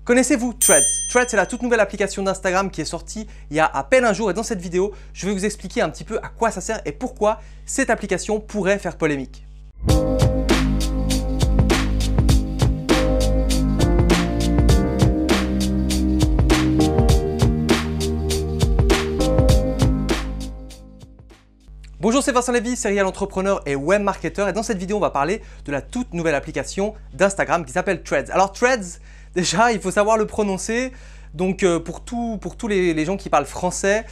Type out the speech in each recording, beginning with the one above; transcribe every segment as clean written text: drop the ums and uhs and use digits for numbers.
Connaissez-vous Threads? Threads, c'est la toute nouvelle application d'Instagram qui est sortie il y a à peine un jour et dans cette vidéo, je vais vous expliquer un petit peu à quoi ça sert et pourquoi cette application pourrait faire polémique. Bonjour, c'est Vincent Lévy, serial entrepreneur et web marketeur et dans cette vidéo, on va parler de la toute nouvelle application d'Instagram qui s'appelle Threads. Alors Threads, déjà, il faut savoir le prononcer. Donc pour tous les gens qui parlent français,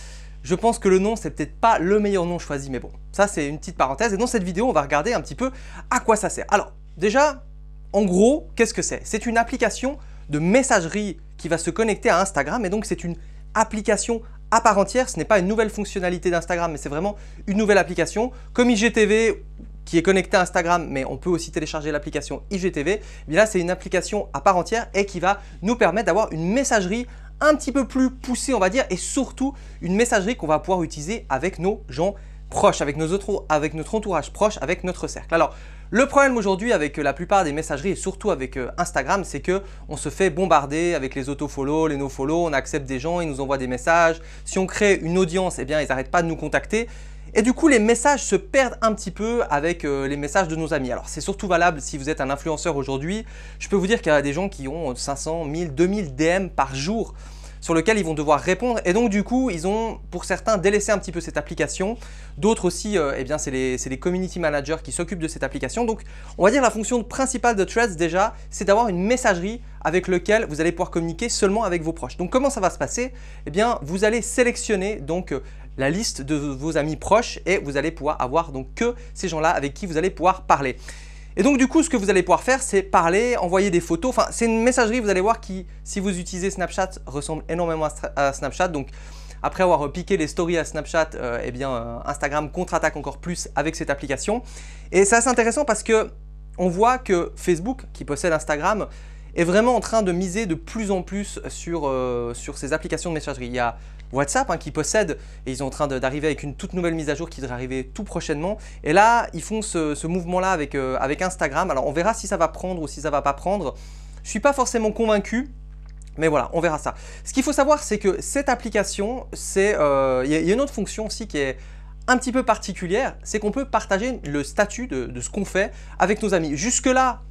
je pense que le nom, c'est peut-être pas le meilleur nom choisi, mais bon, ça c'est une petite parenthèse. Et dans cette vidéo, on va regarder un petit peu à quoi ça sert. Alors déjà, en gros, qu'est-ce que c'est? C'est une application de messagerie qui va se connecter à Instagram et donc c'est une application à part entière. Ce n'est pas une nouvelle fonctionnalité d'Instagram, mais c'est vraiment une nouvelle application. Comme IGTV qui est connecté à Instagram, mais on peut aussi télécharger l'application IGTV. Mais là, c'est une application à part entière et qui va nous permettre d'avoir une messagerie un petit peu plus poussée, on va dire, et surtout une messagerie qu'on va pouvoir utiliser avec nos gens proches, avec notre entourage proche, avec notre cercle. Alors, le problème aujourd'hui avec la plupart des messageries et surtout avec Instagram, c'est que on se fait bombarder avec les autofollow, les nofollow, on accepte des gens, ils nous envoient des messages. Si on crée une audience, eh bien, ils n'arrêtent pas de nous contacter. Et du coup, les messages se perdent un petit peu avec les messages de nos amis. Alors, c'est surtout valable si vous êtes un influenceur aujourd'hui. Je peux vous dire qu'il y a des gens qui ont 500, 1000, 2000 DM par jour sur lequel ils vont devoir répondre. Et donc, du coup, ils ont, pour certains, délaissé un petit peu cette application. D'autres aussi, eh bien, c'est les community managers qui s'occupent de cette application. Donc, on va dire la fonction principale de Threads, déjà, c'est d'avoir une messagerie avec laquelle vous allez pouvoir communiquer seulement avec vos proches. Donc, comment ça va se passer? Eh bien, vous allez sélectionner donc la liste de vos amis proches et vous allez pouvoir avoir donc que ces gens-là avec qui vous allez pouvoir parler. Et donc du coup, ce que vous allez pouvoir faire, c'est parler, envoyer des photos. Enfin, c'est une messagerie, vous allez voir, qui, si vous utilisez Snapchat, ressemble énormément à Snapchat. Donc, après avoir piqué les stories à Snapchat, eh bien, Instagram contre-attaque encore plus avec cette application. Et c'est assez intéressant parce que on voit que Facebook, qui possède Instagram, est vraiment en train de miser de plus en plus sur ces applications de messagerie. Il y a WhatsApp qui possède, et ils sont en train d'arriver avec une toute nouvelle mise à jour qui devrait arriver tout prochainement. Et là, ils font ce mouvement-là avec Instagram. Alors, on verra si ça va prendre ou si ça ne va pas prendre. Je ne suis pas forcément convaincu, mais voilà, on verra ça. Ce qu'il faut savoir, c'est que cette application, il y a une autre fonction aussi qui est un petit peu particulière, c'est qu'on peut partager le statut de ce qu'on fait avec nos amis. Jusque-là,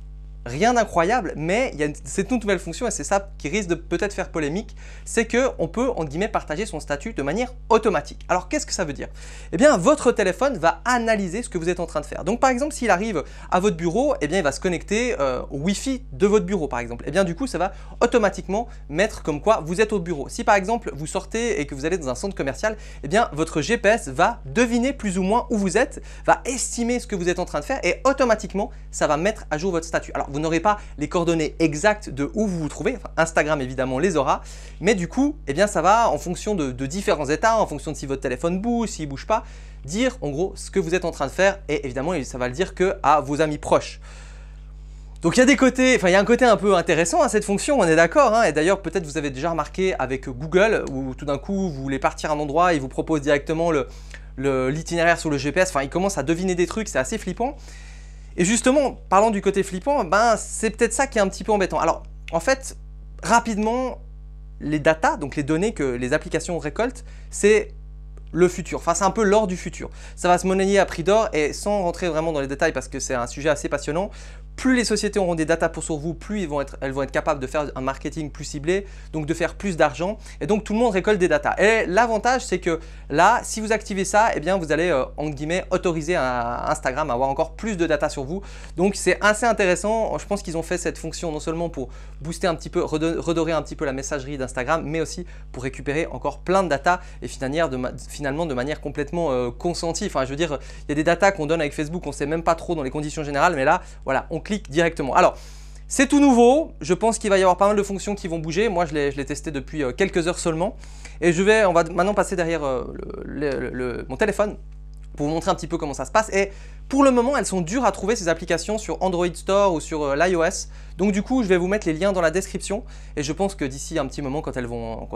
rien d'incroyable, mais il y a cette nouvelle fonction et c'est ça qui risque de peut-être faire polémique, c'est qu'on peut, entre guillemets, partager son statut de manière automatique. Alors, qu'est-ce que ça veut dire? Eh bien, votre téléphone va analyser ce que vous êtes en train de faire. Donc, par exemple, s'il arrive à votre bureau, eh bien, il va se connecter au Wi-Fi de votre bureau, par exemple. Eh bien, du coup, ça va automatiquement mettre comme quoi vous êtes au bureau. Si, par exemple, vous sortez et que vous allez dans un centre commercial, eh bien, votre GPS va deviner plus ou moins où vous êtes, va estimer ce que vous êtes en train de faire et automatiquement, ça va mettre à jour votre statut. Alors, vous n'aurez pas les coordonnées exactes de où vous vous trouvez, enfin, Instagram évidemment les aura, mais du coup, eh bien, ça va en fonction de différents états, en fonction de si votre téléphone bouge, s'il ne bouge pas, dire en gros ce que vous êtes en train de faire et évidemment, ça va le dire que à vos amis proches. Donc il y a des côtés, enfin il y a un côté un peu intéressant à cette fonction, on est d'accord, et d'ailleurs peut-être vous avez déjà remarqué avec Google où tout d'un coup vous voulez partir à un endroit et il vous propose directement l'itinéraire sur le GPS, enfin il commence à deviner des trucs, c'est assez flippant. Et justement, parlant du côté flippant, ben, c'est peut-être ça qui est un petit peu embêtant. Alors, en fait, rapidement, les datas, donc les données que les applications récoltent, c'est le futur. Enfin, c'est un peu l'or du futur. Ça va se monnayer à prix d'or et sans rentrer vraiment dans les détails parce que c'est un sujet assez passionnant, plus les sociétés auront des datas sur vous, plus elles vont être capables de faire un marketing plus ciblé, donc de faire plus d'argent et donc tout le monde récolte des datas. Et l'avantage, c'est que là, si vous activez ça, eh bien, vous allez, entre guillemets, autoriser à Instagram à avoir encore plus de datas sur vous. Donc, c'est assez intéressant. Je pense qu'ils ont fait cette fonction non seulement pour booster un petit peu, redorer un petit peu la messagerie d'Instagram, mais aussi pour récupérer encore plein de datas et finalement de manière complètement consentie. Enfin, je veux dire, il y a des datas qu'on donne avec Facebook, on ne sait même pas trop dans les conditions générales, mais là, voilà, on clique directement. Alors, c'est tout nouveau. Je pense qu'il va y avoir pas mal de fonctions qui vont bouger. Moi, je l'ai testé depuis quelques heures seulement. Et on va maintenant passer derrière mon téléphone pour vous montrer un petit peu comment ça se passe. Et pour le moment, elles sont dures à trouver ces applications sur Android Store ou sur l'iOS. Donc du coup, je vais vous mettre les liens dans la description. Et je pense que d'ici un petit moment, quand elles vont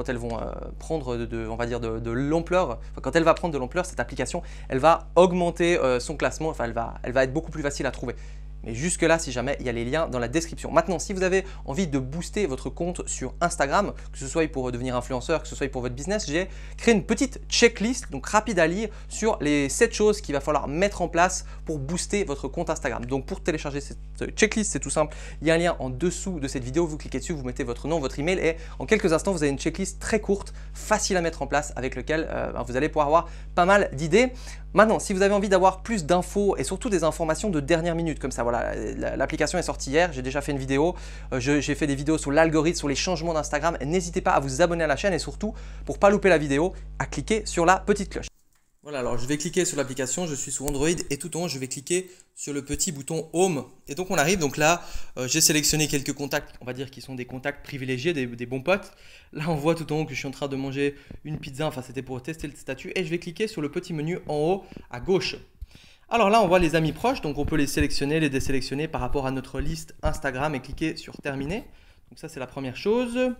prendre on va dire de l'ampleur, quand elle va prendre de l'ampleur, cette application, elle va augmenter son classement. Enfin, elle va être beaucoup plus facile à trouver. Mais jusque là, si jamais, il y a les liens dans la description. Maintenant, si vous avez envie de booster votre compte sur Instagram, que ce soit pour devenir influenceur, que ce soit pour votre business, j'ai créé une petite checklist, donc rapide à lire, sur les 7 choses qu'il va falloir mettre en place pour booster votre compte Instagram. Donc pour télécharger cette checklist, c'est tout simple. Il y a un lien en dessous de cette vidéo, vous cliquez dessus, vous mettez votre nom, votre email et en quelques instants, vous avez une checklist très courte, facile à mettre en place avec lequel vous allez pouvoir avoir pas mal d'idées. Maintenant, si vous avez envie d'avoir plus d'infos et surtout des informations de dernière minute, comme ça, voilà, l'application est sortie hier, j'ai déjà fait une vidéo, j'ai fait des vidéos sur l'algorithme, sur les changements d'Instagram. N'hésitez pas à vous abonner à la chaîne et surtout, pour ne pas louper la vidéo, à cliquer sur la petite cloche. Voilà, alors je vais cliquer sur l'application, je suis sur Android et tout en haut, je vais cliquer sur le petit bouton Home. Et donc on arrive, donc là, j'ai sélectionné quelques contacts, on va dire qui sont des contacts privilégiés, des bons potes. Là, on voit tout en haut que je suis en train de manger une pizza, enfin c'était pour tester le statut. Et je vais cliquer sur le petit menu en haut à gauche. Alors là, on voit les amis proches, donc on peut les sélectionner, les désélectionner par rapport à notre liste Instagram et cliquer sur Terminer. Donc ça, c'est la première chose.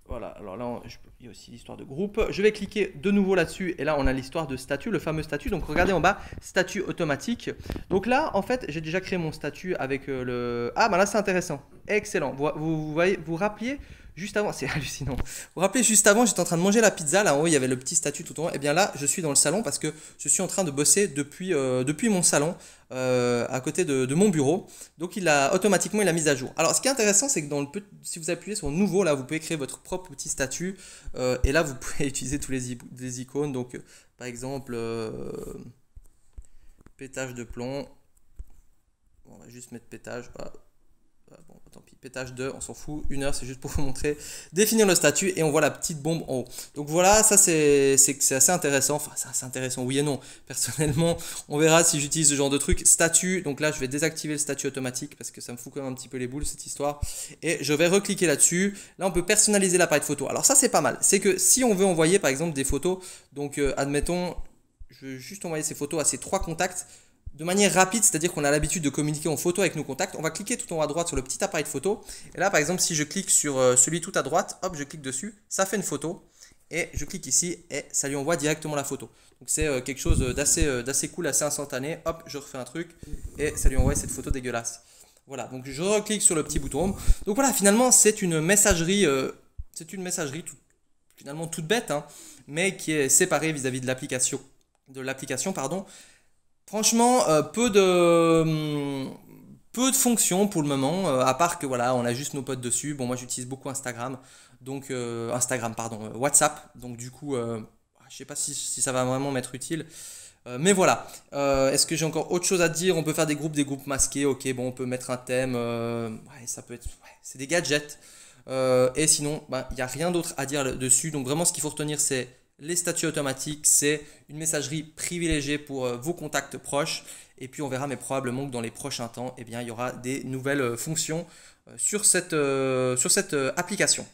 Voilà, alors là, il y a aussi l'histoire de groupe. Je vais cliquer de nouveau là-dessus et là, on a l'histoire de statut, le fameux statut. Donc, regardez en bas, statut automatique. Donc là, en fait, j'ai déjà créé mon statut avec le… Ah, bah là, c'est intéressant. Excellent. Vous voyez, vous rappeliez juste avant, c'est hallucinant. Vous vous rappelez juste avant, j'étais en train de manger la pizza. Là, en haut, il y avait le petit statut tout en haut. Et bien là, je suis dans le salon parce que je suis en train de bosser depuis mon salon. À côté de mon bureau. Donc il a automatiquement mis à jour. Alors ce qui est intéressant, c'est que si vous appuyez sur nouveau, là vous pouvez créer votre propre petit statut et là vous pouvez utiliser tous les icônes. Donc par exemple pétage de plomb. Bon, on va juste mettre pétage. Bon, tant pis, pétage 2, on s'en fout. 1 heure, c'est juste pour vous montrer. Définir le statut et on voit la petite bombe en haut. Donc voilà, ça c'est assez intéressant. Enfin, c'est assez intéressant, oui et non. Personnellement, on verra si j'utilise ce genre de truc. Statut, donc là je vais désactiver le statut automatique parce que ça me fout quand même un petit peu les boules cette histoire. Et je vais recliquer là-dessus. Là, on peut personnaliser l'appareil photo. Alors ça, c'est pas mal. C'est que si on veut envoyer par exemple des photos, donc admettons, je veux juste envoyer ces photos à ces 3 contacts. De manière rapide, c'est-à-dire qu'on a l'habitude de communiquer en photo avec nos contacts, on va cliquer tout en haut à droite sur le petit appareil de photo. Et là, par exemple, si je clique sur celui tout à droite, hop, je clique dessus, ça fait une photo. Et je clique ici et ça lui envoie directement la photo. Donc c'est quelque chose d'assez cool, assez instantané. Hop, je refais un truc et ça lui envoie cette photo dégueulasse. Voilà, donc je reclique sur le petit bouton. Donc voilà, finalement, c'est une messagerie, finalement toute bête, hein, mais qui est séparée vis-à-vis de l'application. Franchement, peu de fonctions pour le moment, à part que voilà, on a juste nos potes dessus. Bon, moi j'utilise beaucoup Instagram, donc WhatsApp. Donc du coup, je sais pas si ça va vraiment m'être utile. Mais voilà. Est-ce que j'ai encore autre chose à dire? On peut faire des groupes masqués. Ok, bon, on peut mettre un thème. Ouais, ça peut être. Ouais, c'est des gadgets. Et sinon, il n'y a rien d'autre à dire dessus. Donc vraiment, ce qu'il faut retenir, c'est les statuts automatiques, c'est une messagerie privilégiée pour vos contacts proches. Et puis on verra, mais probablement que dans les prochains temps, eh bien, il y aura des nouvelles fonctions sur cette application.